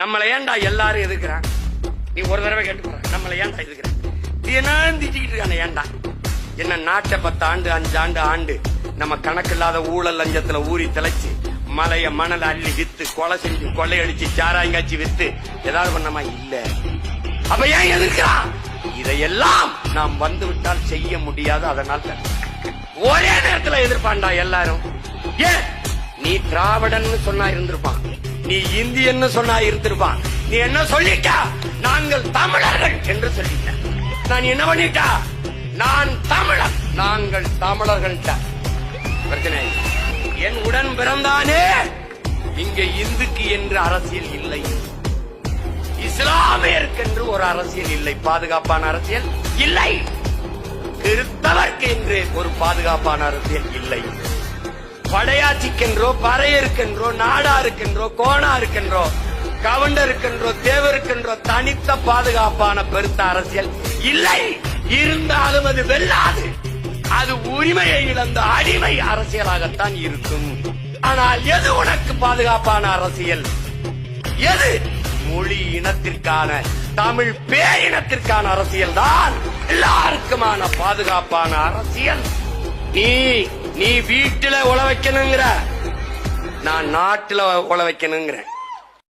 நம்மளை ஏன்டா எல்லாரும் எதுக்குறான்? நீ ஒரு தடவை கேட்டு நம்மளை ஏன்டா எதுக்குற? திட்டிக்கிட்டு இருக்கான ஏன்டா? என்ன நாட்டை 10 ஆண்டு 5 ஆண்டு ஆண்டு நம்ம கணக்கு இல்லாத ஊழல் லஞ்சத்துல ஊறி திளைச்சு மலைய மணல் அள்ளி வித்து கொலை செஞ்சு கொள்ளையடிச்சு சாராயங்காய்ச்சி வித்து ஏதாவது பண்ணமா இல்ல. அப்ப ஏன் எதிர்க்கிறான்? இதையெல்லாம் நாம் வந்து விட்டால் செய்ய முடியாது. அதனால ஒரே நேரத்தில் எதிர்ப்பான்டா எல்லாரும். ஏன் நீ திராவிடன் சொன்னா இருந்திருப்பான், நீ இந்தியன்னு சொன்னா இருந்திருப்பான். நீ என்ன சொல்லிட்டா? நாங்கள் தமிழர்கள் என்று சொல்லிட்ட. நான் என்ன பண்ணிட்டா? நான் தமிழர், நாங்கள் தமிழர்கள். பிரச்சனை என் உடன் பிறந்தானே. இங்க இந்துக்கு என்று அரசியல் இல்லை, இஸ்லாமியருக்கு என்று ஒரு அரசியல் இல்லை, பாதுகாப்பான அரசியல் இல்லை. கிறிஸ்தவர்க்கு என்று ஒரு பாதுகாப்பான அரசியல் இல்லை. படையாட்சிக்கென்றோ பறையருக்கென்றோ நாடாருக்கென்றோ கோணாருக்கென்றோ கவண்டருக்கென்றோ தேவருக்கென்றோ தனித்த பாதுகாப்பான பெருத்த அரசியல் இல்லை. இருந்தாலும் அது வெல்லாது. அது உரிமையை இழந்த அடிமை அரசியலாகத்தான் இருக்கும். ஆனால் எது உனக்கு பாதுகாப்பான அரசியல்? எது? மொழி இனத்திற்கான, தமிழ் பேரினத்திற்கான அரசியல் தான் எல்லாருக்குமான பாதுகாப்பான அரசியல். நீ வீட்டுல உழ வைக்கணுங்கிற, நான் நாட்டுல உழ வைக்கணுங்கிறேன்.